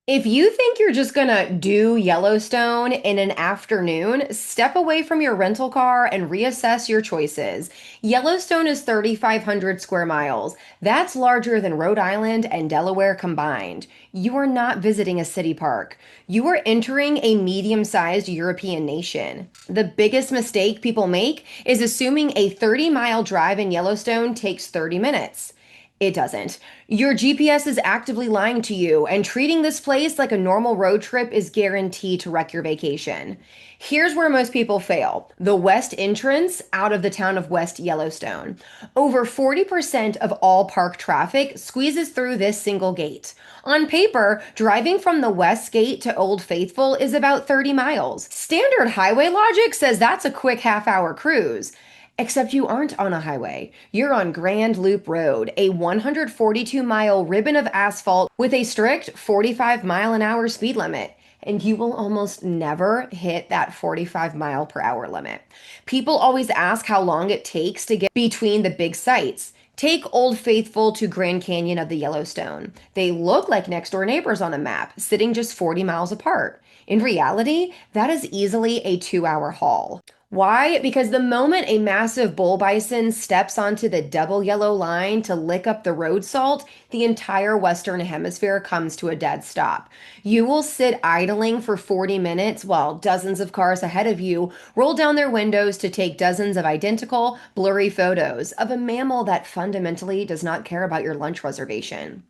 If you think you're just gonna do Yellowstone in an afternoon, step away from your rental car and reassess your choices. Yellowstone is 3,500 square miles. That's larger than Rhode Island and Delaware combined. You are not visiting a city park. You are entering a medium-sized European nation. The biggest mistake people make is assuming a 30-mile drive in Yellowstone takes 30 minutes. It doesn't. Your GPS is actively lying to you, and treating this place like a normal road trip is guaranteed to wreck your vacation. Here's where most people fail: the west entrance out of the town of West Yellowstone. Over 40% of all park traffic squeezes through this single gate. On paper, driving from the west gate to Old Faithful is about 30 miles. Standard highway logic says that's a quick half-hour cruise. Except you aren't on a highway. You're on Grand Loop Road, a 142-mile ribbon of asphalt with a strict 45-mile-an-hour speed limit. And you will almost never hit that 45-mile-per-hour limit. People always ask how long it takes to get between the big sites. Take Old Faithful to Grand Canyon of the Yellowstone. They look like next door neighbors on a map, sitting just 40 miles apart. In reality, that is easily a 2-hour haul. Why? Because the moment a massive bull bison steps onto the double yellow line to lick up the road salt, the entire Western Hemisphere comes to a dead stop. You will sit idling for 40 minutes while dozens of cars ahead of you roll down their windows to take dozens of identical, blurry photos of a mammal that fundamentally does not care about your lunch reservation.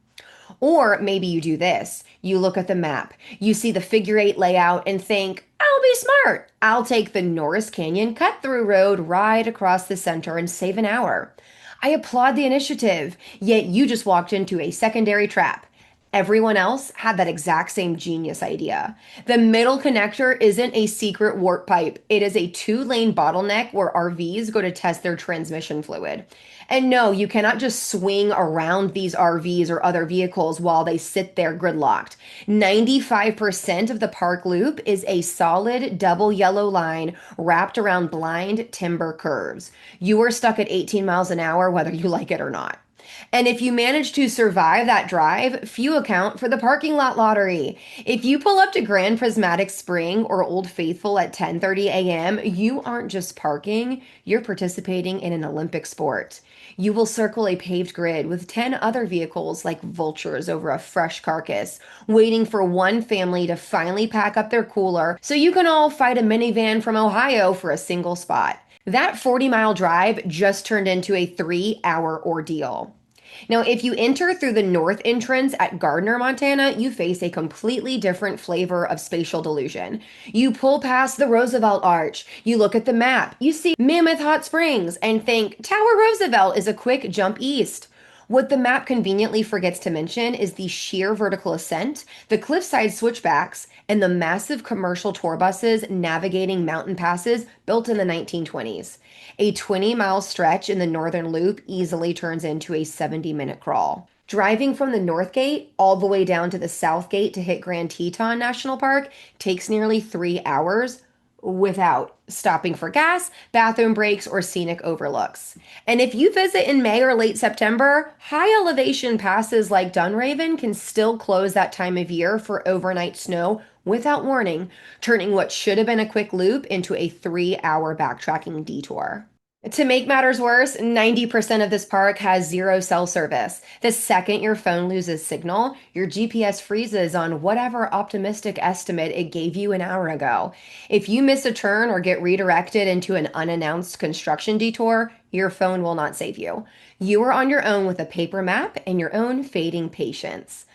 Or maybe you do this. You look at the map, you see the figure eight layout, and think, I'll be smart. I'll take the Norris-Canyon cut through road right across the center and save an hour. I applaud the initiative, yet you just walked into a secondary trap. Everyone else had that exact same genius idea. The middle connector isn't a secret warp pipe. It is a two-lane bottleneck where RVs go to test their transmission fluid. And no, you cannot just swing around these RVs or other vehicles while they sit there gridlocked. 95% of the park loop is a solid double yellow line wrapped around blind timber curves. You are stuck at 18 miles an hour whether you like it or not. And if you manage to survive that drive, few account for the parking lot lottery. If you pull up to Grand Prismatic Spring or Old Faithful at 10:30 a.m., you aren't just parking, you're participating in an Olympic sport. You will circle a paved grid with 10 other vehicles like vultures over a fresh carcass, waiting for one family to finally pack up their cooler so you can all fight a minivan from Ohio for a single spot. That 40-mile drive just turned into a 3-hour ordeal. Now, if you enter through the north entrance at Gardner, Montana, you face a completely different flavor of spatial delusion. You pull past the Roosevelt Arch, you look at the map, you see Mammoth Hot Springs, and think Tower Roosevelt is a quick jump east. What the map conveniently forgets to mention is the sheer vertical ascent, the cliffside switchbacks, and the massive commercial tour buses navigating mountain passes built in the 1920s. A 20-mile stretch in the Northern Loop easily turns into a 70-minute crawl. Driving from the North Gate all the way down to the South Gate to hit Grand Teton National Park takes nearly 3 hours without stopping for gas, bathroom breaks, or scenic overlooks. And if you visit in May or late September, high elevation passes like Dunraven can still close that time of year for overnight snow without warning, turning what should have been a quick loop into a 3-hour backtracking detour. To make matters worse, 90% of this park has zero cell service. The second your phone loses signal, your GPS freezes on whatever optimistic estimate it gave you an hour ago. If you miss a turn or get redirected into an unannounced construction detour, your phone will not save you. You are on your own with a paper map and your own fading patience.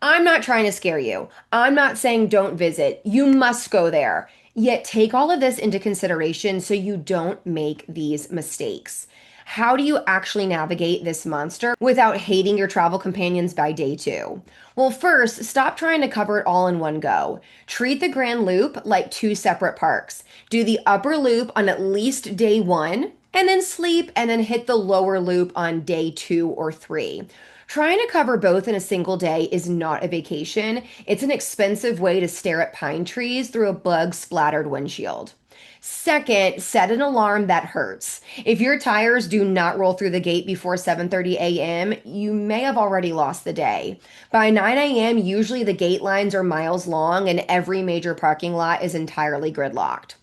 I'm not trying to scare you. I'm not saying don't visit. You must go there. Yet take all of this into consideration so you don't make these mistakes. How do you actually navigate this monster without hating your travel companions by day two? Well, first, stop trying to cover it all in one go. Treat the Grand Loop like two separate parks. Do the upper loop on at least day one, and then sleep, and then hit the lower loop on day 2 or 3. Trying to cover both in a single day is not a vacation. It's an expensive way to stare at pine trees through a bug splattered windshield. Second, set an alarm that hurts. If your tires do not roll through the gate before 7:30 a.m., you may have already lost the day. By 9 a.m., usually the gate lines are miles long and every major parking lot is entirely gridlocked.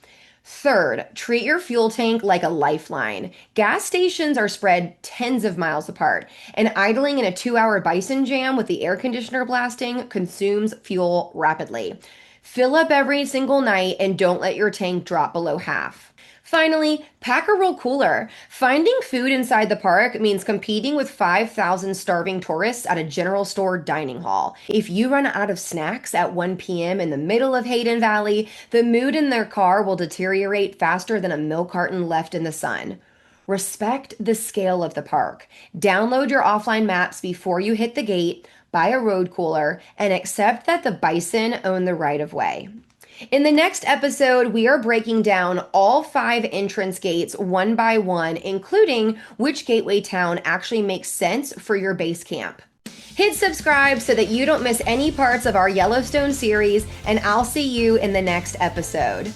Third, treat your fuel tank like a lifeline. Gas stations are spread tens of miles apart, and idling in a 2-hour Bison jam with the air conditioner blasting consumes fuel rapidly. Fill up every single night and don't let your tank drop below half. Finally, pack a real cooler. Finding food inside the park means competing with 5,000 starving tourists at a general store dining hall. If you run out of snacks at 1 p.m. in the middle of Hayden Valley, the mood in their car will deteriorate faster than a milk carton left in the sun. Respect the scale of the park. Download your offline maps before you hit the gate, buy a road cooler, and accept that the bison own the right of way. In the next episode, we are breaking down all 5 entrance gates one by one, including which gateway town actually makes sense for your base camp. Hit subscribe so that you don't miss any parts of our Yellowstone series, and I'll see you in the next episode.